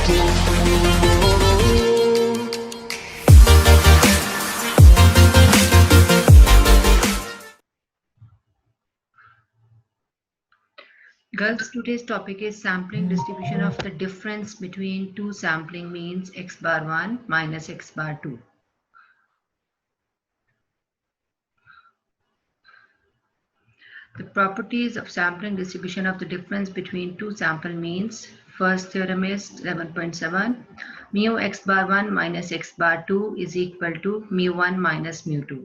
Girls, today's topic is sampling distribution of the difference between two sampling means x bar 1 minus x bar 2. The properties of sampling distribution of the difference between two sample means. First theorem is 11.7. Mu x bar 1 minus x bar 2 is equal to mu 1 minus mu 2.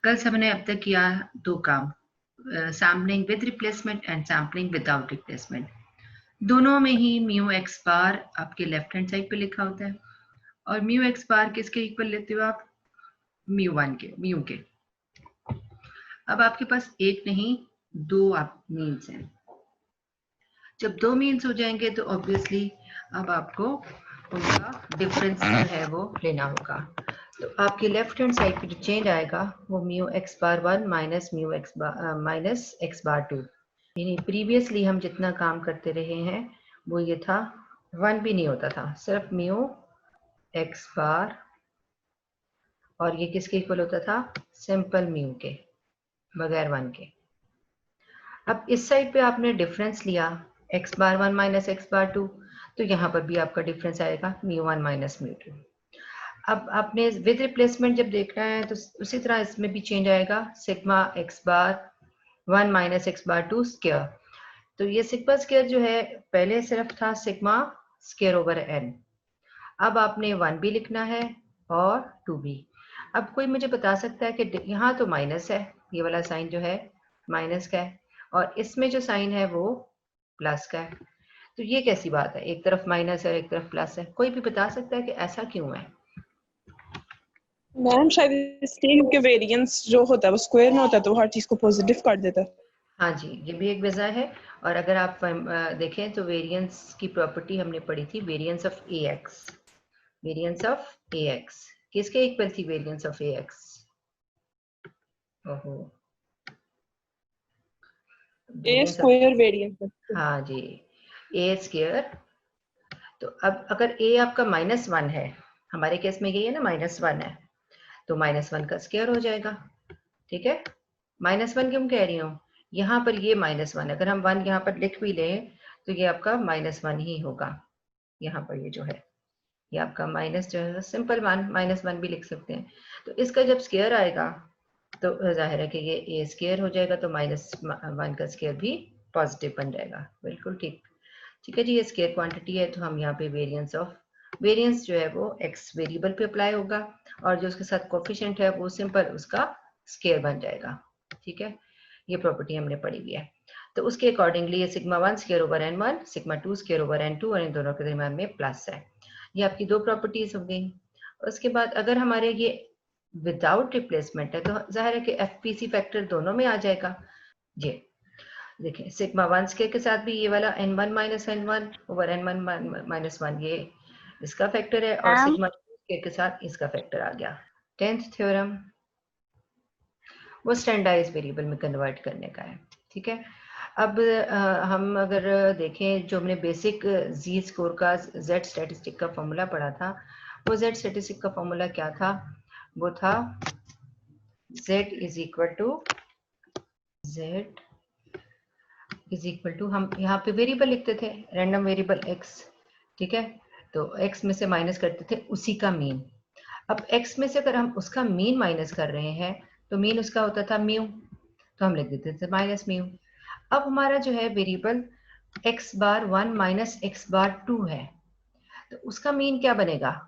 Girls, हमने अब तक किया दो काम, sampling with replacement and sampling without replacement. दोनों में ही mu x बार आपके left hand side पे लिखा होता है और म्यू एक्स बार किसके इक्वल लेते हो आप? म्यू 1 के, म्यू के। अब आपके पास एक नहीं दो आप मीन्स हैं। जब दो मीन्स हो जाएंगे तो ऑब्वियसली अब आपको उनका डिफरेंस जो है वो लेना होगा। तो आपकी लेफ्ट हैंड साइड पे जो चेंज आएगा वो mu x bar 1 minus mu x bar 2। यानी प्रीवियसली हम जितना काम करते रहे हैं वो ये था, 1 भी नहीं होता था, सिर्फ म्यू एक्स बार और ये किसके इक्वल होता था? सिंपल म्यू के, बगैर 1 के। अब इस साइड पे आपने डिफरेंस लिया x बार 1 माइनस एक्स बार 2, तो यहाँ पर भी आपका डिफरेंस आएगा म्यू 1 माइनस म्यू 2। अब आपने विद रिप्लेसमेंट जब देखना है तो उसी तरह इसमें भी चेंज आएगा, सिग्मा x बार 1 माइनस एक्स बार 2 स्क्वायर। तो ये सिग्मा स्क्वायर जो है पहले सिर्फ था सिग्मा स्क्वायर ओवर n, अब आपने 1 भी लिखना है और 2 भी। अब कोई मुझे बता सकता है कि यहाँ तो माइनस है, ये वाला साइन जो है माइनस का है और इसमें जो साइन है वो प्लस का है, तो ये कैसी बात है? एक तरफ माइनस है और एक तरफ प्लस है। कोई भी बता सकता है कि ऐसा क्यों है? मैम शायद इसलिए क्योंकि वेरिएंस जो होता है वो स्क्वायर में होता है तो हर चीज को पॉजिटिव कर देता है। हाँ जी, ये भी एक वजह है। और अगर आप देखें तो वेरिएंस की प्रॉपर्टी हमने पढ़ी थी, variance of A x. Variance of A x किसके इक्वल थी? वेरिएंस ऑफ ए एक्स, ओहो, ए स्क्वायर वेरिएंस। हाँ जी, ए स्क्वायर। तो अब अगर ए आपका -1 है, हमारे केस में ये है ना -1 है, तो -1 का स्क्वायर हो जाएगा। ठीक है, -1 क्यों कह रही हूँ? यहाँ पर ये -1, अगर हम 1 यहाँ पर लिख भी लें तो ये आपका -1 ही होगा। यहाँ पर ये जो है ये आपका माइनस जो है सिंपल -1 भी लिख सकते हैं। तो इसका जब स्क्वायर आएगा तो जाहिर है कि ये ए स्क्वायर हो जाएगा, तो -1 का स्क्वायर भी पॉजिटिव बन जाएगा। बिल्कुल ठीक। ठीक है जी, ये स्क्वायर क्वांटिटी है तो हम यहाँ पे वेरिएंस जो है वो एक्स वेरिएबल पे अप्लाई होगा और जो उसके साथ कोफिशिएंट है वो सिंपल उसका स्क्वायर बन जाएगा। ठीक है, ये प्रॉपर्टी हमने पढ़ी हुई है। तो उसके अकॉर्डिंगली ये sigma 1 square over n1, sigma 2 square over n2 और इन दोनों के दरम्यान में प्लस है। ये आपकी दो प्रॉपर्टीज हो गई। उसके बाद अगर हमारे ये विदाउट रिप्लेसमेंट है तो जाहिर है कि एफपीसी फैक्टर दोनों में आ जाएगा। ये देखिए सिग्मा 1 स्क्वायर के साथ भी ये वाला n1 minus n1 over n1 minus 1 ये इसका फैक्टर है और सिग्मा 2 स्क्वायर के साथ इसका फैक्टर आ गया। 10th थ्योरम वो स्टैंडर्डाइज्ड वेरिएबल में कन्वर्ट करने का है। ठीक है, अब हम अगर देखें जो हमने बेसिक जी स्कोर का जेड स्टैटिस्टिक का फॉर्मूला पढ़ा था, वो जेड स्टैटिस्टिक का फॉर्मूला क्या था? वो था z इज इक्वल टू हम यहाँ पे वेरिएबल लिखते थे, रैंडम वेरिएबल x। ठीक है, तो x में से माइनस करते थे उसी का मीन। अब x में से अगर हम उसका मीन माइनस कर रहे हैं तो मीन उसका होता था म्यू, तो हम लिख देते थे माइनस म्यू। अब हमारा जो है वेरिएबल x बार 1 माइनस एक्स बार 2 है, तो उसका मीन क्या बनेगा?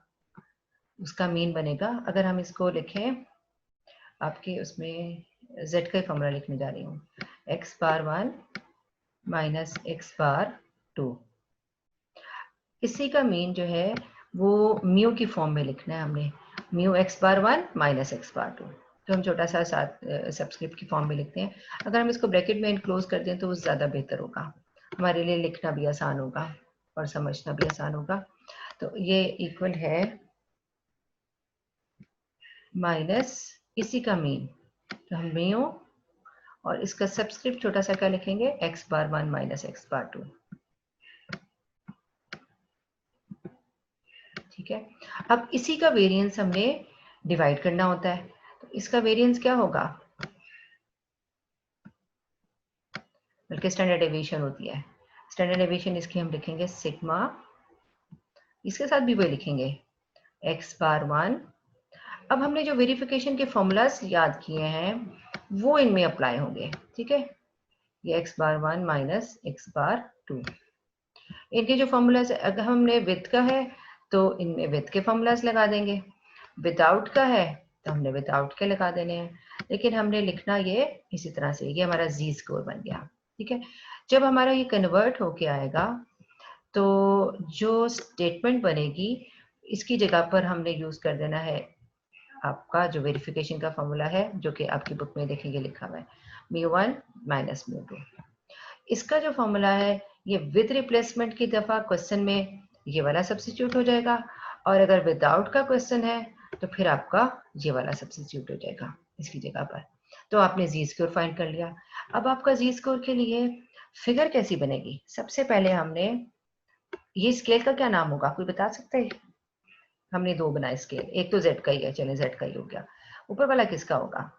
उसका मीन बनेगा, अगर हम इसको लिखें आपके उसमें z का फॉर्मूला लिखने जा रही हूँ, x बार 1 माइनस एक्स बार 2, इसी का मीन जो है वो म्यू की फॉर्म में लिखना है हमने, mu x bar 1 minus x bar 2। तो हम छोटा सा साथ सबस्क्रिप्ट की फॉर्म में लिखते हैं। अगर हम इसको ब्रैकेट में इनक्लोज कर दें तो वो ज़्यादा बेहतर होगा, हमारे लिए लिखना भी आसान होगा और समझना भी आसान होगा। तो ये इक्वल है माइनस इसी का मीन, तो हम म्यू और इसका सबस्क्रिप्ट छोटा सा क्या लिखेंगे, x bar 1 minus x bar 2। ठीक है। अब इसी का वेरिएंस हमने डिवाइड करना होता है, तो इसका वेरिएंस क्या होगा, बल्कि स्टैंडर्ड डेविएशन होती है। स्टैंडर्ड डेविएशन इसकी हम लिखेंगे सिग्मा, इसके साथ भी वही लिखेंगे x बार 1। अब हमने जो वेरिफिकेशन के फॉर्मूलाज याद किए हैं वो इनमें अप्लाई होंगे, ठीक है। ये x बार 1 माइनस x बार 2, इनके जो फॉर्मूलाज, अगर हमने विथ का है तो इनमें विथ के फॉर्मूलाज लगा देंगे, विदाउट का है तो हमने विदाउट के लगा देने हैं, लेकिन हमने लिखना ये इसी तरह से, ये हमारा z स्कोर बन गया, ठीक है। जब हमारा ये कन्वर्ट होके आएगा तो जो स्टेटमेंट बनेगी इसकी जगह पर हमने यूज कर देना है आपका जो वेरिफिकेशन का फॉर्मूला है, जो कि आपकी बुक में देखेंगे लिखा हुआ है μ1 माइनस μ2। इसका जो फॉर्मूला है ये विद रिप्लेसमेंट की दफा क्वेश्चन में ये वाला सब्स्टिट्यूट हो जाएगा, और अगर विदाउट का क्वेश्चन है तो फिर आपका ये वाला सब्स्टिट्यूट हो जाएगा इसकी जगह पर। तो आपने जी स्कोर फाइंड कर लिया। अब आपका जी स्कोर के लिए फिगर कैसी बनेगी, सबसे पहले हमने, ये स्केल का क्या नाम होगा कोई बता सकते है? हमने दो बनाए स्केल, एक तो जेड का ही है, चलिए जेड का ही हो गया, ऊपर वाला किसका होगा,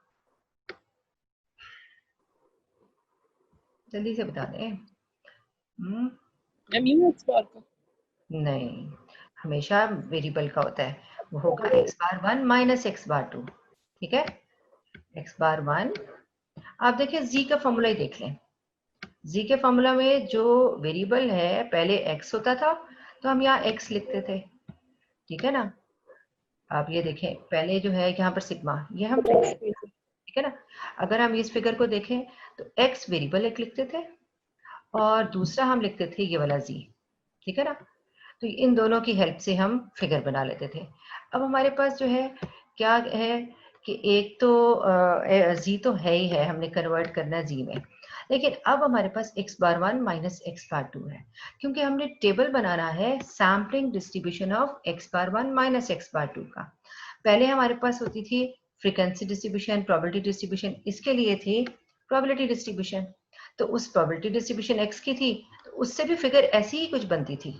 जल्दी से बता दें। म्यू एक्स बार का नहीं, हमेशा वेरिएबल का होता है, वो होगा x बार 1 माइनस x बार 2, ठीक है। x बार 1, आप देखिए z का फॉर्मूला ही देख लें, z के फॉर्मूला में जो वेरिएबल है पहले x होता था तो हम यहाँ x लिखते थे, ठीक है ना। आप ये देखें पहले जो है यहाँ पर सिग्मा, ये हम ठीक है ना। अगर हम इस फिगर को देखें तो x वेरिएबल एक लिखते थे और दूसरा हम लिखते थे ये वाला z, ठीक है ना। तो इन दोनों की हेल्प से हम फिगर बना लेते थे। अब हमारे पास जो है क्या है कि एक तो जी तो है ही है, हमने कन्वर्ट करना है जी में, लेकिन अब हमारे पास x बार 1 माइनस x बार 2 है, क्योंकि हमने टेबल बनाना है sampling distribution of x bar 1 minus x बार 2 का। पहले हमारे पास होती थी फ्रीक्वेंसी डिस्ट्रीब्यूशन, प्रोबेबिलिटी डिस्ट्रीब्यूशन, इसके लिए थी प्रोबेबिलिटी डिस्ट्रीब्यूशन, तो उस प्रोबेबिलिटी डिस्ट्रीब्यूशन x की थी तो उससे भी फिगर ऐसी ही कुछ बनती थी,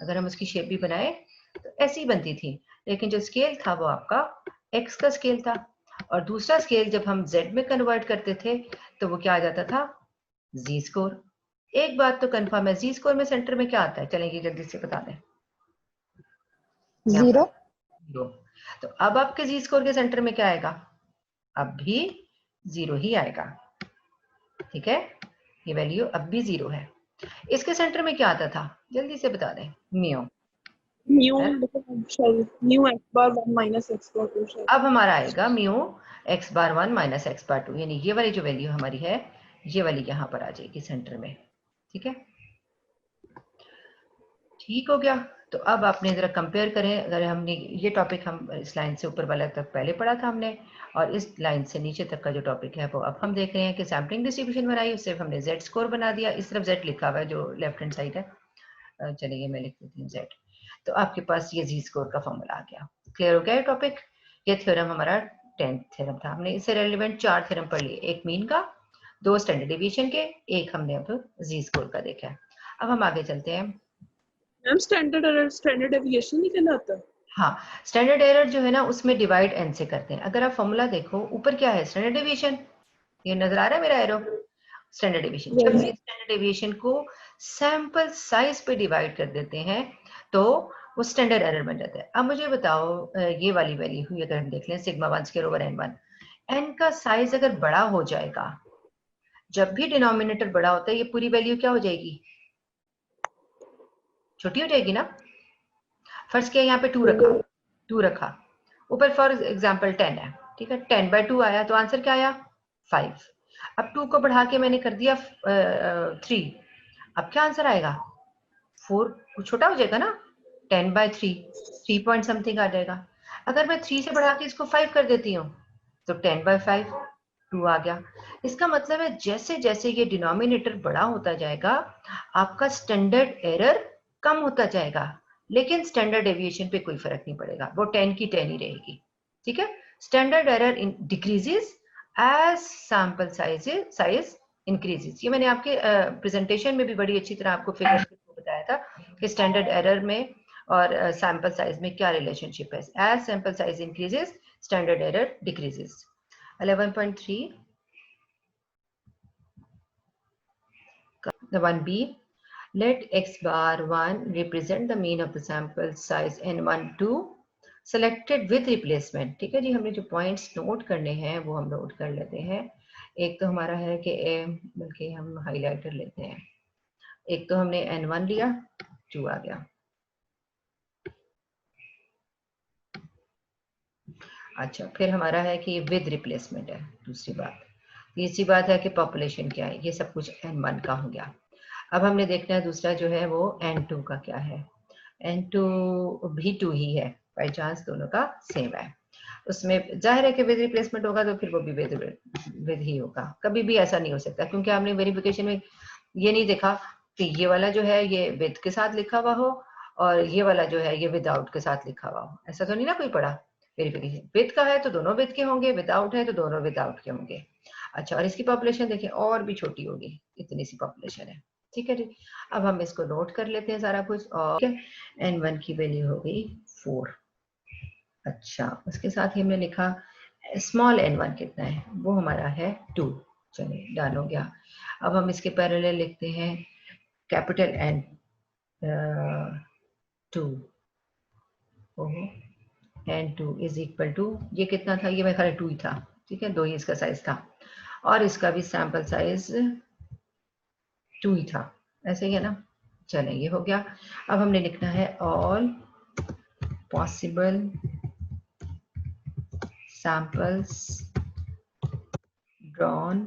अगर हम उसकी शेप भी बनाए तो ऐसी ही बनती थी, लेकिन जो स्केल था वो आपका x का स्केल था, और दूसरा स्केल जब हम z में कन्वर्ट करते थे तो वो क्या आ जाता था, z स्कोर। एक बात तो कंफर्म है, z स्कोर में सेंटर में क्या आता है, चलेंगे जल्दी से बता दें, 0। तो अब आपके z स्कोर के सेंटर में क्या आएगा, अब भी 0 ही आएगा, ठीक है। ये वैल्यू अब भी 0 है। इसके सेंटर में क्या आता था, जल्दी से बता दें, mu x bar 1 minus x bar 2। अब हमारा आएगा म्यू x बार 1 माइनस x बार 2, यानी ये वाली जो वैल्यू हमारी है ये वाली यहाँ पर आ जाएगी सेंटर में, ठीक है। ठीक हो गया। तो अब आपने जरा कंपेयर करें, अगर हमने ये टॉपिक हम इस लाइन से ऊपर वाला तक पहले पढ़ा था हमने, और इस लाइन से नीचे तक का जो टॉपिक है वो अब हम देख रहे हैं कि सैम्पलिंग डिस्ट्रीब्यूशन बनाई, उससे हमने z स्कोर बना दिया, इस तरफ z लिखा हुआ है जो लेफ्ट हैंड साइड है, चलिए मैं लिख देती हूँ z, तो आपके पास ये z स्कोर का फॉर्मूला आ गया। क्लियर हो गया टॉपिक। ये थ्योरम हमारा 10th थ्योरम था, हमने इससे रेलिवेंट 4 थ्योरम पढ़ लिए, एक मीन का, 2 स्टैंडर्ड डेविएशन के, एक हमने अब z स्कोर का देखा है। अब हम आगे चलते हैं। मैम स्टैंडर्ड डेविएशन नहीं कहलाता? हाँ, स्टैंडर्ड एरर जो है ना उसमें डिवाइड n से करते हैं। अगर आप फॉर्मूला देखो ऊपर क्या है, स्टैंडर्ड डेविएशन, ये नजर आ रहा है मेरा एरो, स्टैंडर्ड डेविएशन। जब भी स्टैंडर्ड डेविएशन को सैंपल साइज पे डिवाइड कर देते हैं तो वो स्टैंडर्ड एरर बन जाता है। अब मुझे बताओ ये वाली वैल्यू अगर हम देख लें sigma 1 square over n1, n का साइज अगर बड़ा हो जाएगा, जब भी डिनोमिनेटर बड़ा होता है ये पूरी वैल्यू क्या हो जाएगी, छोटी हो जाएगी ना। फर्स्ट किया यहाँ पे 2 रखा, ऊपर फॉर एग्जाम्पल 10 है, ठीक है, 10/2 आया तो आंसर क्या आया 5। अब 2 को बढ़ा के मैंने कर दिया 3, अब क्या आंसर आएगा 4, कुछ छोटा हो जाएगा ना, 10/3, 3 पॉइंट समथिंग आ जाएगा। अगर मैं 3 से बढ़ा के इसको 5 कर देती हूँ तो 10/5, 2 आ गया। इसका मतलब है जैसे जैसे ये डिनोमिनेटर बड़ा होता जाएगा आपका स्टैंडर्ड एरर कम होता जाएगा, लेकिन स्टैंडर्ड डेविएशन पे कोई फर्क नहीं पड़ेगा, वो 10 की 10 ही रहेगी, ठीक है। Standard error decreases as sample size increases. ये मैंने आपके प्रेजेंटेशन में भी बड़ी अच्छी तरह आपको फिगर बताया था कि स्टैंडर्ड एरर में और सैंपल साइज में क्या रिलेशनशिप है. As sample size increases standard error decreases. 11.3 the 1b, let x bar 1 represent the mean of the sample size n1 2 selected with replacement. ठीक है जी, हमने जो पॉइंट्स नोट करने हैं वो हम नोट कर लेते हैं. एक तो हमारा है कि बल्कि हम हाईलाइटर लेते हैं. एक तो हमने n1 लिया, 2 आ गया. अच्छा, फिर हमारा है कि विद रिप्लेसमेंट है दूसरी बात. तीसरी बात है कि पॉपुलेशन क्या है. ये सब कुछ n1 का हो गया. अब हमने देखना है दूसरा जो है वो n2 का क्या है. n2 भी 2 ही है, बाई चांस दोनों का सेम है. उसमें जाहिर है कि विद रिप्लेसमेंट होगा तो फिर वो भी विद ही होगा. कभी भी ऐसा नहीं हो सकता क्योंकि हमने वेरिफिकेशन में ये नहीं देखा कि ये वाला जो है ये विद के साथ लिखा हुआ हो और ये वाला जो है ये विदाउट के साथ लिखा हुआ हो. ऐसा तो नहीं ना कोई पड़ा. वेरिफिकेशन विद का है तो दोनों विद के होंगे, विदाउट है तो दोनों विदाउट के होंगे. अच्छा, और इसकी पॉपुलेशन देखिए और भी छोटी होगी, इतनी सी पॉपुलेशन है. ठीक है जी, अब हम इसको नोट कर लेते हैं सारा कुछ. और n1 की वैल्यू हो गई 4. अच्छा, उसके साथ ही हमने लिखा स्मॉल n1 कितना है, वो हमारा है 2. चलिए, डन हो गया. अब हम इसके पैरेलल लिखते हैं capital N 2. n2 is equal to, ये कितना था, ये मेरा ख्याल 2 ही था. ठीक है, 2 ही इसका साइज था और इसका भी सैंपल साइज 2 ही था. ऐसे ही है ना. चलें, ये हो गया. अब हमने लिखना है all possible samples drawn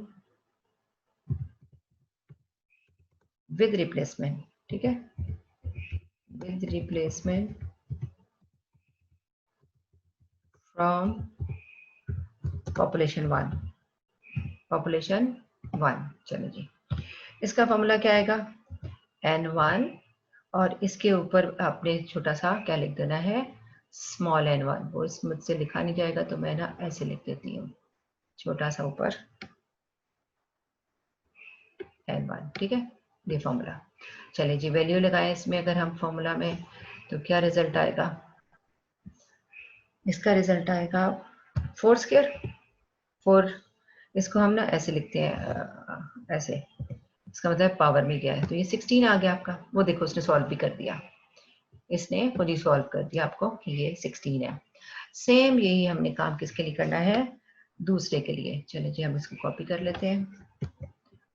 with replacement. ठीक है, with replacement from population 1. Population 1. चलो जी, इसका फॉर्मूला क्या आएगा, n1 और इसके ऊपर आपने छोटा सा क्या लिख देना है, स्मॉल n1. वो इस मुझसे लिखा नहीं जाएगा तो मैं ना ऐसे लिख देती हूँ, छोटा सा ऊपर n1. ठीक है, ये फॉर्मूला. चलिए जी, वैल्यू लगाएं इसमें. अगर हम फॉर्मूला में तो क्या रिजल्ट आएगा, इसका रिजल्ट आएगा 4 स्क्वायर 4. इसको हम ना ऐसे लिखते हैं, ऐसे, इसका मतलब पावर में गया है तो ये 16 आ गया आपका. वो देखो उसने सॉल्व भी कर दिया, इसने खुद ही सॉल्व कर दिया आपको कि ये 16 है. सेम यही हमने काम किसके लिए करना है, दूसरे के लिए. चलिए जी, हम इसको कॉपी कर लेते हैं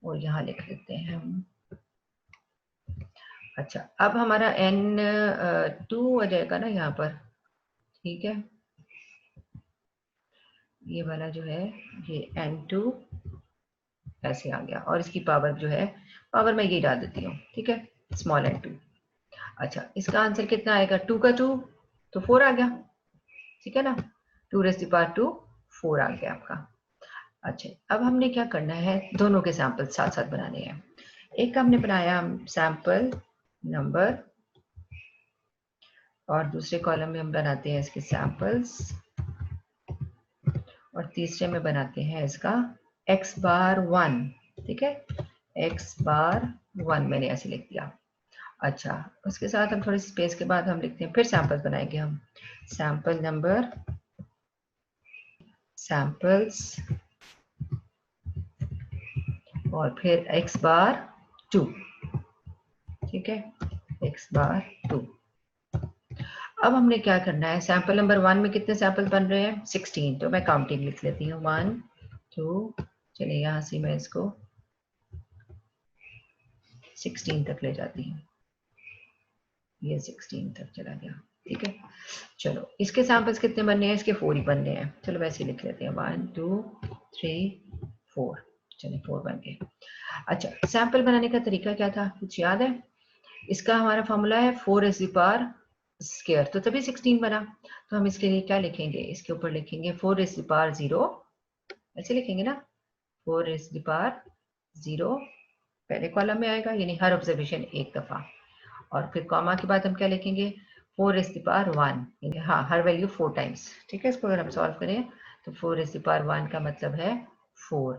और यहाँ लिख देते हैं हम. अच्छा, अब हमारा n2 आ जाएगा ना यहाँ पर. ठीक है, ये वाला जो है ये n2 ऐसे आ गया और इसकी पावर जो है, पावर मैं ये डाल देती हूँ. ठीक है, स्मॉल n2. अच्छा, इसका आंसर कितना आएगा, 2 का 2 तो 4 आ गया. ठीक है ना, 2 रेज़ टू पावर 2 4 आ गया आपका. अच्छा, अब हमने क्या करना है, दोनों के सैंपल साथ साथ बनाने हैं. एक हमने बनाया सैंपल नंबर और दूसरे कॉलम में हम बनाते हैं इसके सैंपल्स और तीसरे में बनाते हैं इसका x बार 1. ठीक है, x बार 1 मैंने ऐसे लिख दिया. अच्छा, उसके साथ हम थोड़ी स्पेस के बाद हम लिखते हैं, फिर सैंपल्स बनाएंगे हम. सैंपल नंबर, सैंपल्स और फिर x बार 2. ठीक है, x बार 2. अब हमने क्या करना है, सैंपल नंबर 1 में कितने सैंपल बन रहे हैं, 16. तो मैं काउंटिंग लिख लेती हूँ, 1 2. चलिए, यहाँ से मैं इसको 16 तक ले जाती हूँ. ये 16 तक चला गया. ठीक है, चलो इसके सैंपल्स कितने बनने हैं, इसके 4 ही बनने हैं. चलो वैसे ही लिख लेते हैं, 1 2 3 4. चलिए 4 बन गए. अच्छा, सैंपल बनाने का तरीका क्या था, कुछ याद है. इसका हमारा फॉर्मूला है 4 रेज़ टू पावर स्क्वायर, तो तभी 16 बना. तो हम इसके लिए क्या लिखेंगे, इसके ऊपर लिखेंगे 4 रेज़ टू पावर 0. ऐसे लिखेंगे ना, 4 रेज़ टू पावर 0 पहले कॉलम में आएगा, यानी हर ऑब्जर्वेशन एक दफा. और फिर कॉमा के बाद हम क्या लिखेंगे, 4 रेज़ टू पावर 1. हाँ, हर वैल्यू 4 टाइम्स. ठीक है, इसको अगर हम सॉल्व करें तो 4 रेज़ टू पावर 1 का मतलब है 4.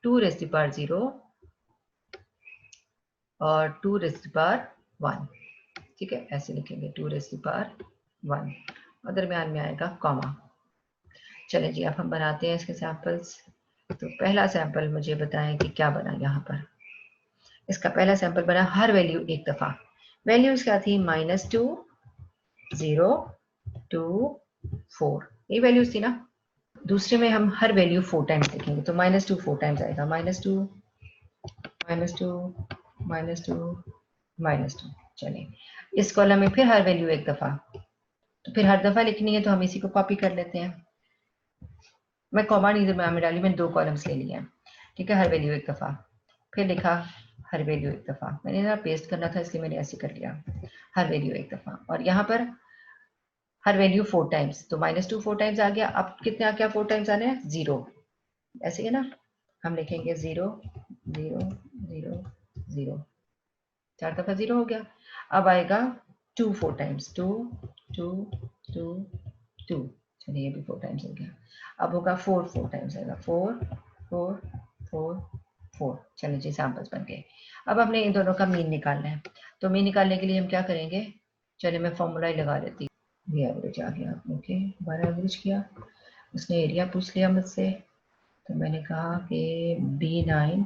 2 रेज़ टू पावर 0 और 2 रेज़ टू पावर 1. ठीक है, ऐसे लिखेंगे 2 रेज़ की पावर 1 और दरमियान में आएगा कॉमा। चलें जी, अब हम बनाते हैं इसके सैंपल्स। तो पहला सैंपल मुझे बताएं कि क्या बना यहाँ पर। इसका पहला सैंपल बना हर वैल्यू एक दफ़ा। वैल्यूज क्या थी? -2, 0, 2, 4, ये वैल्यूज थी ना। दूसरे में हम हर वैल्यू 4 टाइम्स लिखेंगे, तो -2 4 टाइम्स आएगा, -2, -2, -2, -2। चलिए, इस कॉलम में फिर हर वैल्यू एक दफ़ा, तो फिर हर दफ़ा लिखनी है तो हम इसी को कॉपी कर लेते हैं। मैं कॉमा नहीं में डाली, मैंने 2 कॉलम्स ले लिए हैं। ठीक है, हर वैल्यू एक दफ़ा, फिर लिखा हर वैल्यू एक दफ़ा। मैंने ना पेस्ट करना था इसलिए मैंने ऐसे कर लिया, हर वैल्यू एक दफ़ा। और यहाँ पर हर वैल्यू 4 टाइम्स, तो -2 4 टाइम्स आ गया। अब कितने आ गया 4 टाइम्स आने हैं? 0, ऐसे है ना। हम लिखेंगे 0, 0, 0, 0, 4 दफ़ा 0 हो गया। अब आएगा 2 4 टाइम्स, 2, 2, 2, 2। चलिए, ये भी 4 टाइम्स हो गया। अब होगा 4 4 टाइम्स आएगा, 4, 4, 4, 4। चलिए जी, सैंपल्स बन गए। अब हमने इन दोनों का मीन निकालना है, तो मीन निकालने के लिए हम क्या करेंगे? चलिए, मैं फॉर्मूला ही लगा लेती हूँ। ये एवरेज आ गया। ओके, बार एवरेज किया, उसने एरिया पूछ लिया मुझसे, तो मैंने कहा कि B9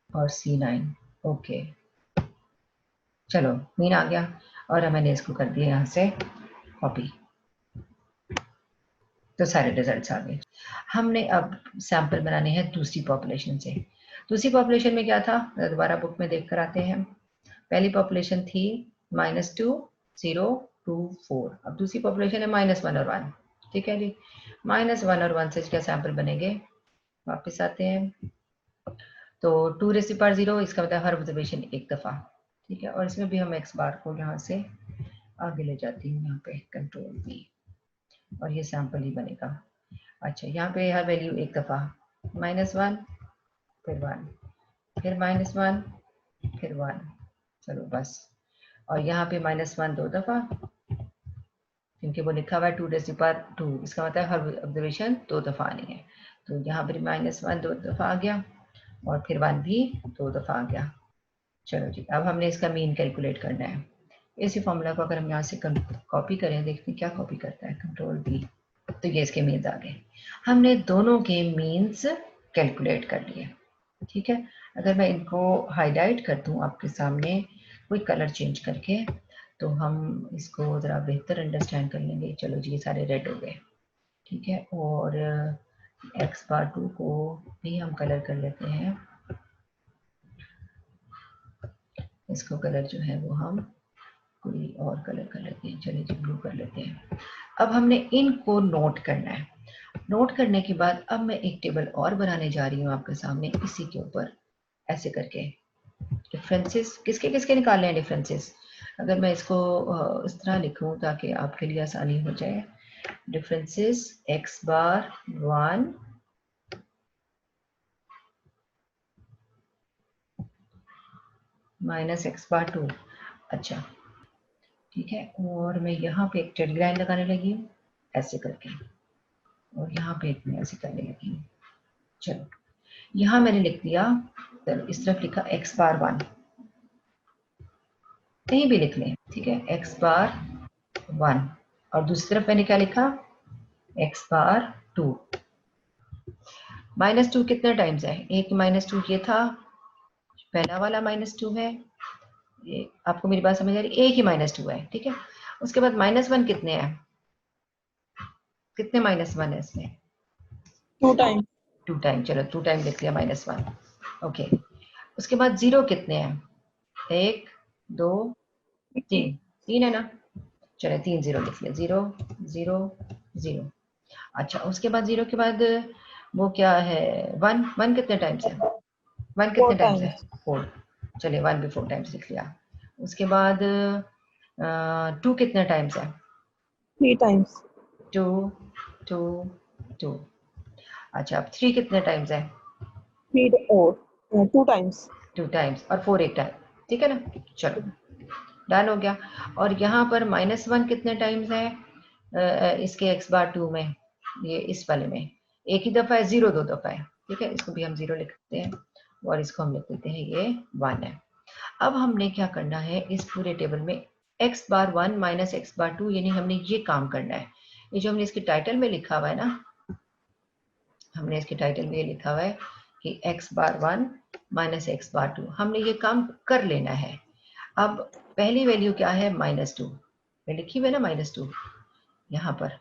और C9। ओके, चलो मीन आ गया और मैंने इसको कर दिया यहाँ से कॉपी, तो सारे रिजल्ट्स आ गए। हमने अब सैंपल बनाने हैं दूसरी पॉपुलेशन से। दूसरी पॉपुलेशन में क्या था, दोबारा बुक में देख कर आते हैं। पहली पॉपुलेशन थी -2, 0, 2, 4। अब दूसरी पॉपुलेशन है -1 और 1। ठीक है जी, -1 और 1 से क्या सैंपल बनेंगे? वापस आते हैं, तो 2 रेज़ की पावर 0, इसका मतलब हर ऑब्जर्वेशन एक दफ़ा। ठीक है, और इसमें भी हम x बार को यहाँ से आगे ले जाती हूँ, यहाँ पे कंट्रोल V, और ये सैंपल ही बनेगा। अच्छा, यहाँ पे हर वैल्यू एक दफ़ा, -1, फिर 1, फिर -1, फिर 1। चलो बस, और यहाँ पे -1 2 दफ़ा, क्योंकि वो लिखा हुआ है 2 रेज़ की पावर 2, इसका मतलब हर ऑब्जर्वेशन 2 दफ़ा आनी है। तो यहाँ पर -1 2 दफ़ा आ गया और फिर 1 भी 2 दफ़ा आ गया। चलो जी, अब हमने इसका मीन कैलकुलेट करना है। इसी फॉर्मूला को अगर हम यहाँ से कॉपी करें, देखते हैं क्या कॉपी करता है, कंट्रोल V, तो ये इसके मीन्स आ गए। हमने दोनों के मीन्स कैलकुलेट कर लिए। ठीक है, अगर मैं इनको हाईलाइट कर दूँ आपके सामने कोई कलर चेंज करके, तो हम इसको ज़रा बेहतर अंडरस्टैंड कर लेंगे। चलो जी, ये सारे रेड हो गए। ठीक है, और x2 को भी हम कलर कर लेते हैं। इसको कलर जो है वो हम कोई और कलर कर लेते हैं। चलिए जी, ब्लू कर लेते हैं। अब हमने इनको नोट करना है। नोट करने के बाद अब मैं एक टेबल और बनाने जा रही हूँ आपके सामने, इसी के ऊपर ऐसे करके डिफरेंसेस किसके किसके निकालने हैं डिफरेंसेस। अगर मैं इसको इस तरह लिखूं ताकि आपके लिए आसानी हो जाए, डिफरेंसेस x बार 1 माइनस x बार 2। अच्छा, ठीक है, और मैं यहाँ पे एक टेढ़ी लाइन लगाने लगी हूँ ऐसे करके, और यहाँ पे एक मैं ऐसे करने लगी हूँ। चलो, यहाँ मैंने लिख दिया, इस तरफ लिखा x बार 1, कहीं भी लिख लें, ठीक है, x बार 1, और दूसरी तरफ मैंने क्या लिखा, x बार 2। -2 कितने टाइम्स है? एक -2 ये था, पहला वाला -2 है, ये आपको मेरी बात समझ आ रही? एक ही -2 है। ठीक है, उसके बाद -1 कितने हैं? कितने -1 है इसमें? 2 टाइम। 2 टाइम, चलो 2 टाइम लिख लिया -1। ओके, उसके बाद 0 कितने हैं? 1 2 3, 3 है ना। चलो 3 0 लिख लिया, 0 0 0। अच्छा, उसके बाद 0 के बाद वो क्या है, 1 1 कितने टाइम्स है? 1 4 कितने टाइम्स है? टाइम्स। 4। चलिए 1 भी 4 टाइम्स लिख लिया। उसके बाद 2 कितने टाइम्स है? 3 टाइम्स। 2 2 2। अच्छा, अब 3 कितने टाइम्स है? 3 और 2 टाइम्स। 2 टाइम्स, और 4 एक टाइम। ठीक है ना, चलो डन हो गया। और यहाँ पर -1 कितने टाइम्स है? इसके x बार 2 में, ये इस वाले में एक ही दफ़ा है, 0 2 दफ़ा है। ठीक है, इसको भी हम 0 लिखते हैं और इसको हम लिख देते हैं ये 1 है। अब हमने क्या करना है इस पूरे टेबल में x बार 1 माइनस एक्स बार 2, यानी हमने ये काम करना है। ये जो हमने इसके टाइटल में लिखा हुआ है ना, हमने इसके टाइटल में ये लिखा हुआ है कि x बार 1 माइनस एक्स बार 2, हमने ये काम कर लेना है। अब पहली वैल्यू क्या है, -2, मैं लिखी हुई है ना -2 यहाँ पर,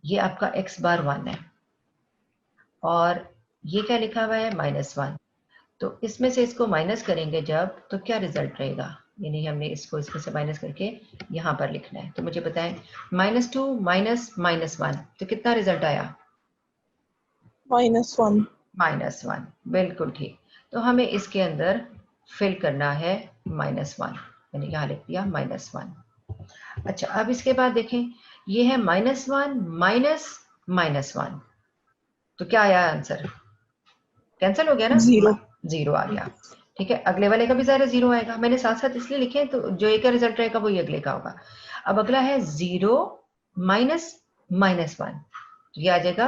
ये आपका x बार 1 है और ये क्या लिखा हुआ है -1। तो इसमें से इसको माइनस करेंगे जब, तो क्या रिजल्ट रहेगा, यानी हमने इसको इसमें से माइनस करके यहाँ पर लिखना है। तो मुझे बताएं -2 माइनस -1, तो कितना रिजल्ट आया, -1। -1, बिल्कुल ठीक। तो हमें इसके अंदर फिल करना है -1, मैंने यहाँ लिख दिया -1। अच्छा, अब इसके बाद देखें, ये है -1 माइनस -1, तो क्या आया आंसर, कैंसिल हो गया ना, 0। 0 आ गया। ठीक है, अगले वाले का भी ज़ाहिर 0 आएगा, मैंने साथ साथ इसलिए लिखे हैं, तो जो एक का रिजल्ट रहेगा वही अगले का होगा। अब अगला है 0 माइनस -1, तो ये आ जाएगा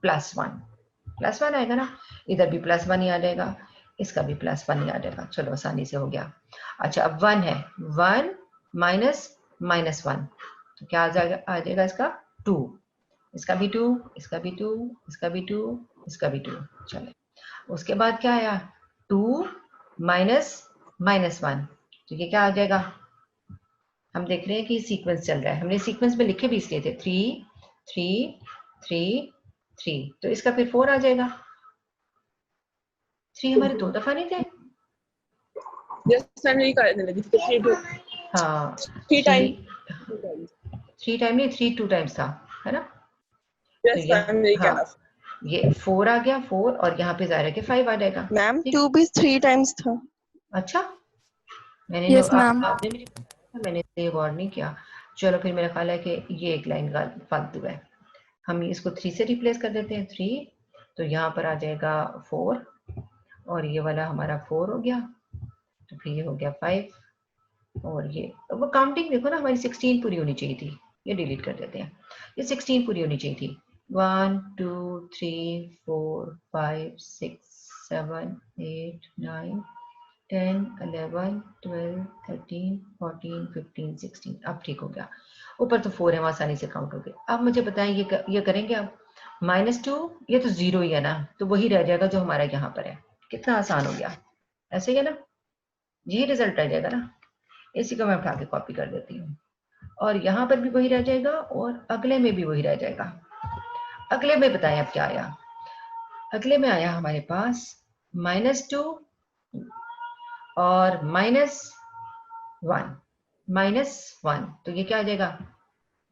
+1 आएगा ना, इधर भी +1 ही आ जाएगा, इसका भी +1 ही आ जाएगा। चलो आसानी से हो गया। अच्छा, अब 1 है, 1 माइनस -1, तो क्या आ जाएगा इसका 2, इसका भी 2, इसका भी 2, इसका भी 2, इसका भी 2। चले, उसके बाद क्या आया, 2 माइनस -1, तो ये क्या आ जाएगा, हम देख रहे हैं कि सीक्वेंस चल रहा है, हमने सीक्वेंस में लिखे भी इसलिए थे 3 3 3 3, तो इसका फिर 4 आ जाएगा। 3 हमारे 2 दफा नहीं थे, जस्ट मैं यही करने लगी थी, 3 हाँ टाइम 3 टाइम नहीं, 3 2 टाइम्स था, है ना। तो जस्ट यहाँ, मैं यही हाँ कहना। ये 4 आ गया, 4, और यहाँ पे जाहिर है कि 5 आ जाएगा। मैम ठीक, 2 भी 3 टाइम्स था। अच्छा, मैंने यस मैम। आपने मुझे बताया, मैंने इसे गौर नहीं किया। चलो फिर मेरा ख्याल है कि ये एक लाइन का फालतू है, हम इसको 3 से रिप्लेस कर देते हैं, 3, तो यहाँ पर आ जाएगा 4, और ये वाला हमारा 4 हो गया, तो फिर ये हो गया 5, और ये वो काउंटिंग देखो ना, हमारी 16 पूरी होनी चाहिए थी, ये डिलीट कर देते हैं, ये 16 पूरी होनी चाहिए थी। 1 2 3 4 5 6 7 8 9 10 11 12 13 14 15 16, अब ठीक हो गया। ऊपर तो 4 है, वहां आसानी से काउंट हो गए। अब मुझे बताएं ये करेंगे अब, -2, ये तो 0 ही है ना, तो वही रह जाएगा जो हमारा यहाँ पर है। कितना आसान हो गया, ऐसे ही है ना, यही रिजल्ट रह जाएगा ना। इसी को मैं उठा के कॉपी कर देती हूँ, और यहाँ पर भी वही रह जाएगा और अगले में भी वही रह जाएगा। अगले में बताएं अब क्या आया, अगले में आया हमारे पास -2 और -1, तो ये क्या आ जाएगा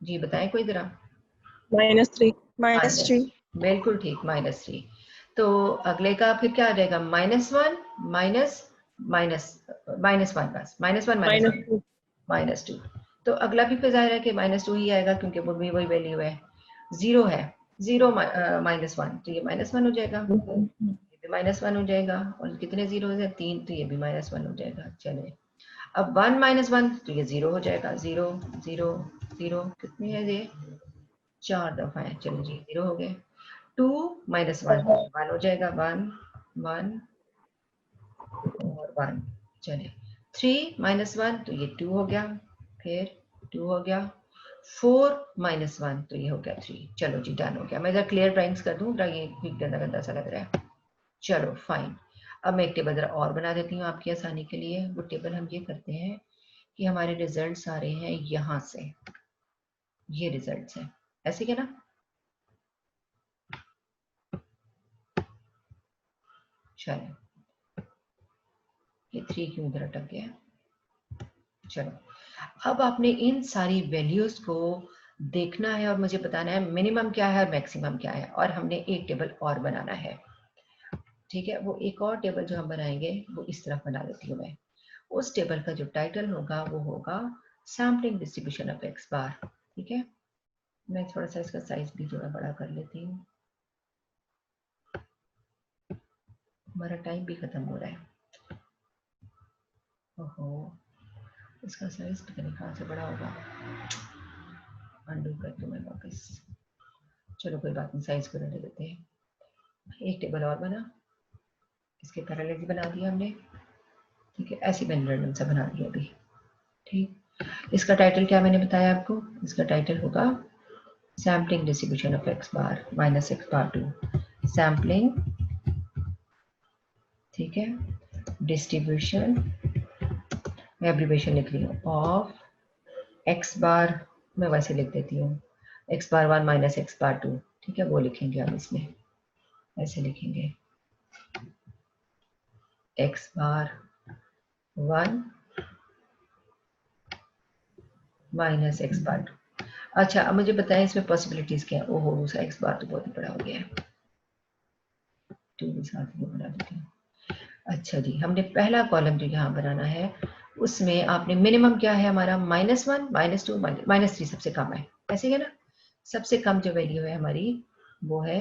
जी, बताएं कोई जरा। -3 माइनस, बिल्कुल ठीक, -3। तो अगले का फिर क्या आ जाएगा, -1 माइनस माइनस -1, बस -1 -2। तो अगला भी फिर जाहिर है कि -2 ही आएगा, क्योंकि वो भी वही वैल्यू है। 0 है, 0 -1, तो ये -1 हो जाएगा, ये भी -1 हो जाएगा, और कितने 0 है, 3, तो ये भी -1 हो जाएगा। चले, अब 1 -1, तो ये 0 हो जाएगा, 0 0 0, कितने है ये, 4 दफा है, चलो जी 0 हो गए। 2 -1, 1 हो जाएगा, 1 1 और 1। चले, 3 -1, तो ये 2 हो गया, फिर 2 हो गया, 4 -1, तो ये हो गया 3। चलो जी, डन हो गया। मैं जरा क्लियर ड्राइंग्स कर दूं, ये गंदा गंदा सा लग रहा है। चलो फाइन, अब मैं एक टेबल जरा और बना देती हूँ आपकी आसानी के लिए। वो टेबल हम ये करते हैं कि हमारे रिजल्ट्स आ रहे हैं यहाँ से, ये रिजल्ट्स हैं, ऐसे क्या ना, चलो ये 3 क्यों इधर अटक गया। चलो, अब आपने इन सारी वैल्यूज को देखना है और मुझे बताना है मिनिमम क्या है और मैक्सिमम क्या है, और हमने एक टेबल और बनाना है। ठीक है, वो एक और टेबल जो हम बनाएंगे वो इस तरफ बना देती हूँ मैं। उस टेबल का जो टाइटल होगा वो होगा सैम्पलिंग डिस्ट्रीब्यूशन ऑफ एक्स बार। ठीक है, मैं थोड़ा सा इसका साइज भी थोड़ा बड़ा कर लेती हूँ, हमारा टाइम भी खत्म हो रहा है। ओहो, इसका साइज पता नहीं कहाँ से बड़ा होगा, अंडू कर दूँ मैं वापस। चलो कोई बात नहीं, साइज को रहने देते हैं। एक टेबल और बना, इसके पैरेलल बना दिया हमने, ठीक है, ऐसी मैंने रैंडम सा बना दिया अभी। ठीक, इसका टाइटल क्या मैंने बताया आपको, इसका टाइटल होगा sampling distribution of x bar minus x bar 2, sampling, ठीक है, डिस्ट्रीब्यूशन, मैं एब्रीवेशन लिख रही हूँ, ऑफ एक्स बार, मैं वैसे लिख देती हूँ x bar 1 minus x bar 2, ठीक है, वो लिखेंगे हम इसमें, ऐसे लिखेंगे x bar 1 minus x bar 2। अच्छा, अब मुझे बताएं इसमें पॉसिबिलिटीज क्या है। ओहो, दूसरा एक्स बार तो बहुत ही बड़ा हो गया है, 2 भी साथ में बना देती हूँ। अच्छा जी, हमने पहला कॉलम जो यहाँ बनाना है उसमें आपने मिनिमम क्या है हमारा, -1 -2 -3 सबसे कम है, ऐसे है ना, सबसे कम जो वैल्यू है हमारी वो है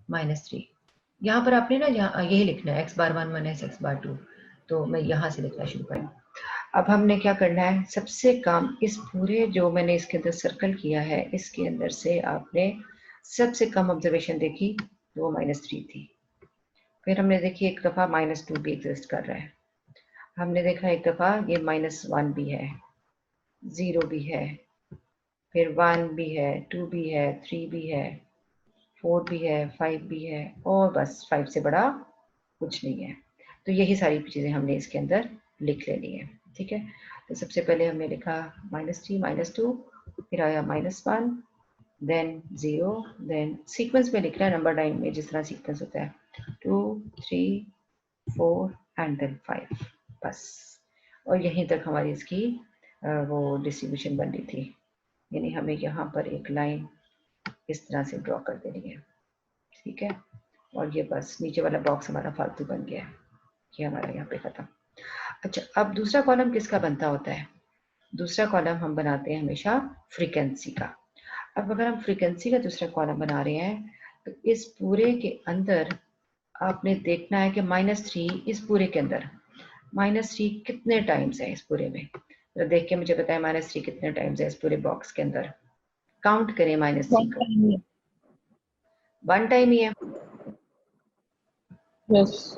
-3। यहाँ पर आपने ना यहाँ यही लिखना है x bar 1 minus x bar 2, तो मैं यहाँ से लिखना शुरू करूँ। अब हमने क्या करना है, सबसे कम इस पूरे जो मैंने इसके अंदर सर्कल किया है इसके अंदर से आपने सबसे कम ऑब्जर्वेशन देखी तो वो -3 थी। फिर हमने देखी एक दफ़ा -2 भी एग्जिस्ट कर रहा है, हमने देखा एक दफ़ा ये -1 भी है, 0 भी है, फिर 1 भी है, 2 भी है, 3 भी है, 4 भी है, 5 भी है, और बस 5 से बड़ा कुछ नहीं है। तो यही सारी चीज़ें हमने इसके अंदर लिख लेनी है। ठीक है, तो सबसे पहले हमने लिखा -3 -2, फिर आया -1, देन 0, देन सीक्वेंस में लिख रहा है नंबर लाइन में जिस तरह सीक्वेंस होता है 2 3 4 एंड देन 5, बस। और यहीं तक हमारी इसकी वो डिस्ट्रीब्यूशन बन रही थी, यानी हमें यहाँ पर एक लाइन इस तरह से ड्रॉ कर देनी है। ठीक है, और ये बस नीचे वाला बॉक्स हमारा फालतू बन गया है, ये हमारा यहाँ पे खत्म। अच्छा, अब दूसरा कॉलम किसका बनता होता है, दूसरा कॉलम हम बनाते हैं हमेशा फ्रीक्वेंसी का। अब अगर हम फ्रीक्वेंसी का दूसरा कॉलम बना रहे हैं तो इस पूरे के अंदर आपने देखना है कि -3 इस पूरे के अंदर -3 कितने टाइम्स है इस पूरे में, तो देख के मुझे बताएं -3 कितने टाइम्स है इस पूरे बॉक्स के अंदर, काउंट करें -3 को। 1 टाइम ही है, यस,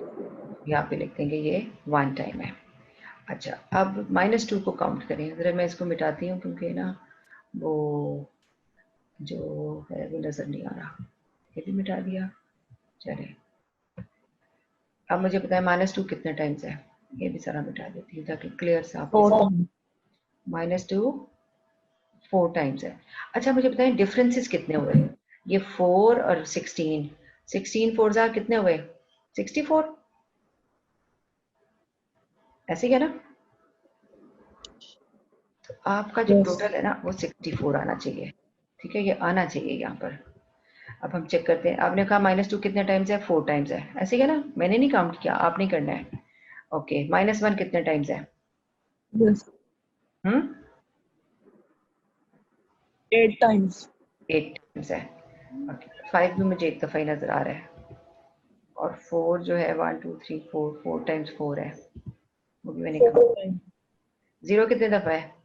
यहाँ पे लिख देंगे ये 1 टाइम है। अच्छा, अब -2 को काउंट करें, जरा मैं इसको मिटाती हूँ क्योंकि ना वो जो है वो नजर नहीं आ रहा, ये भी मिटा दिया। चले, अब मुझे बताएं -2 कितने टाइम्स है, ये भी सारा मिटा देती हूँ ताकि क्लियर साफ हो। -2 4 टाइम्स है। अच्छा, मुझे बताएं डिफरेंसेस कितने हुए, ये 4 और 16, 16 4 जार कितने हुए, 64, ऐसे ही है ना। तो आपका जो टोटल है ना वो 64 आना चाहिए। ठीक है, ये आना चाहिए यहाँ पर। अब हम चेक करते हैं, आपने कहा -2 कितने टाइम्स है, 4 टाइम्स है, ऐसे ही है ना, मैंने नहीं काउंट किया, आपने करना है। ओके, -1 कितने टाइम्स है, यस, 8 times. 8 टाइम्स है। ओके, 5 भी मुझे एक दफ़ा ही नजर आ रहा है, और 4 जो है 1 2 3 4, 4 टाइम्स 4 है, वो भी मैंने कहा। 0 कितने दफ़ा है,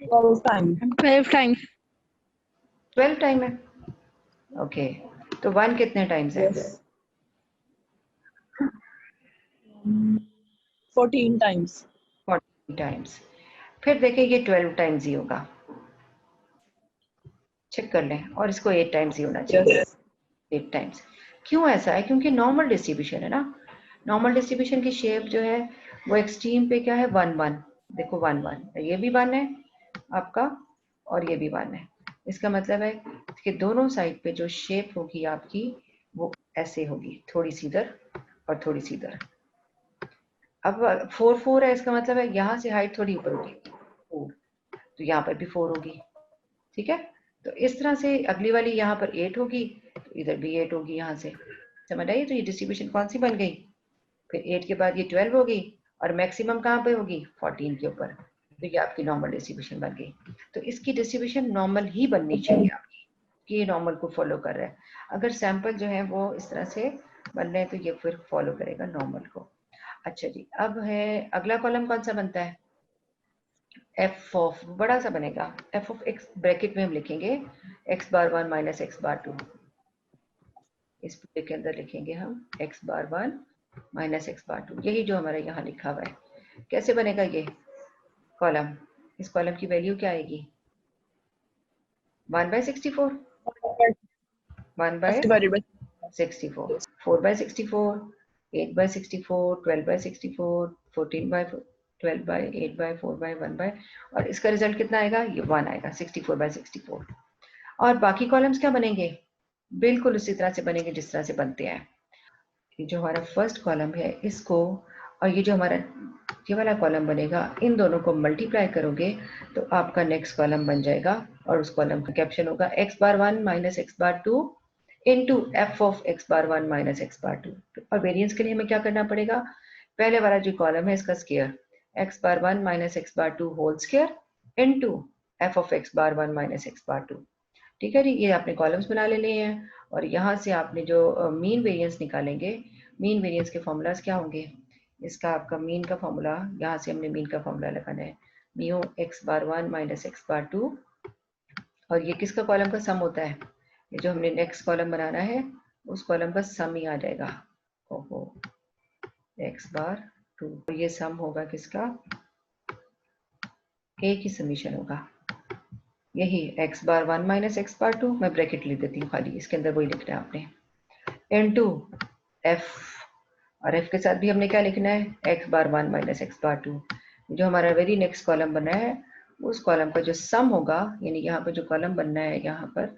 12 times. 12 times. 12 टाइम है। ओके, तो 1 कितने टाइम्स है, Yes. 14 times. 40 टाइम्स। फिर देखें ये 12 टाइम्स ही होगा, चेक कर लें, और इसको 8 टाइम्स ही होना चाहिए। Yes. 8 टाइम्स। क्यों ऐसा है, क्योंकि नॉर्मल डिस्ट्रीब्यूशन है ना, नॉर्मल डिस्ट्रीब्यूशन की शेप जो है वो एक्सट्रीम पे क्या है 1 1, देखो 1 1, ये भी 1 है आपका और ये भी 1 है। इसका मतलब है कि दोनों साइड पे जो शेप होगी आपकी वो ऐसे होगी, थोड़ी सी इधर और थोड़ी सी इधर। अब 4 4 है, इसका मतलब है यहाँ से हाइट थोड़ी ऊपर होगी 4, तो यहाँ पर भी 4 होगी। ठीक है, तो इस तरह से अगली वाली यहाँ पर 8 होगी तो इधर भी 8 होगी, यहाँ से समझ आई। तो ये डिस्ट्रीब्यूशन कौन सी बन गई, फिर 8 के बाद ये 12 होगी और मैक्सिमम कहाँ पे होगी 14 के ऊपर, तो ये आपकी नॉर्मल डिस्ट्रीब्यूशन बन गई। तो इसकी डिस्ट्रीब्यूशन नॉर्मल ही बननी चाहिए आपकी, कि ये नॉर्मल को फॉलो कर रहा है। अगर सैंपल जो है वो इस तरह से बन रहे हैं तो ये फिर फॉलो करेगा नॉर्मल को। अच्छा जी, अब है अगला कॉलम कौन सा बनता है, एफ ऑफ, बड़ा सा बनेगा, एफ ऑफ एक्स, ब्रैकेट में हम लिखेंगे x bar 1 minus x bar 2, इस पूरे के अंदर लिखेंगे हम x bar 1 minus x bar two, यही जो हमारा यहाँ लिखा हुआ है। कैसे बनेगा ये कॉलम? इस कॉलम की वैल्यू क्या आएगी? 1/64, 1/64, 4/64, 8/64, 12/64, 14/12/8/4/1 और इसका रिजल्ट कितना आएगा? ये 1 आएगा, 64/64। और बाकी कॉलम्स क्या बनेंगे? बिल्कुल उसी तरह से बनेंगे जिस तरह से बनते हैं। ये जो हमारा फर्स्ट कॉलम है इसको और ये जो हमारा ये वाला कॉलम बनेगा, इन दोनों को मल्टीप्लाई करोगे तो आपका नेक्स्ट कॉलम बन जाएगा और उस कॉलम का कैप्शन होगा x⁻1 minus x⁻2 into f of x⁻1 minus x⁻2। और वेरिएंस के लिए हमें क्या करना पड़ेगा? पहले वाला जो कॉलम है इसका square x⁻1 minus x⁻2 whole square into f of x⁻1 minus x⁻2। ठीक है जी, ये आपने कॉलम्स बना लेने हैं और यहाँ से आपने जो मीन वेरिएंस निकालेंगे, मीन वेरिएंस के फॉर्मूलाज क्या होंगे? इसका आपका मीन का फॉर्मूला, यहाँ से हमने मीन का फॉर्मूला लगाना है म्यू x⁻1 माइनस x⁻2 और ये किसका कॉलम का सम होता है? ये जो हमने नेक्स्ट कॉलम बनाना है उस कॉलम का सम ही आ जाएगा। ओहो, x⁻2, ये सम होगा किसका? a की समीशन होगा, यही x⁻1 माइनस x⁻2, मैं ब्रैकेट लिख देती हूँ खाली, इसके अंदर वही लिखना है आपने, इनटू f और f के साथ भी हमने क्या लिखना है? x⁻1 minus x⁻2। जो हमारा वेरी नेक्स्ट कॉलम बनना है उस कॉलम का जो सम होगा, यानी यहाँ पर जो कॉलम बनना है यहाँ पर,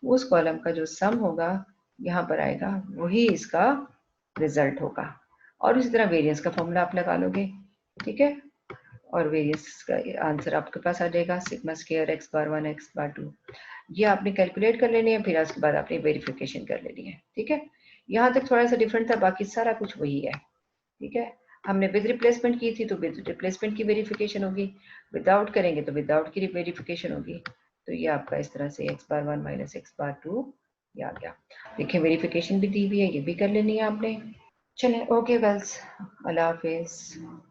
उस कॉलम का जो सम होगा यहाँ पर आएगा, वही इसका रिजल्ट होगा। और इसी तरह वेरिएंस का फॉर्मूला आप लगा लोगे, ठीक है, और वेरिएंस का आंसर आपके पास आ जाएगा सिग्मा स्क्वायर x⁻1 x⁻2। ये आपने कैलकुलेट कर लेनी है, फिर उसके बाद आपने वेरिफिकेशन कर लेनी है। ठीक है, यहाँ तक थोड़ा सा डिफरेंट था, बाकी सारा कुछ वही है। ठीक है, हमने विद रिप्लेसमेंट की थी तो विद रिप्लेसमेंट की वेरिफिकेशन होगी, विदाउट करेंगे तो विदाउट की वेरिफिकेशन होगी। तो ये आपका इस तरह से x⁻1 माइनस x⁻2 ये आ गया। देखिए वेरिफिकेशन भी दी हुई है, ये भी कर लेनी है आपने। चले, ओके गर्ल्स, अल्लाह हाफिज।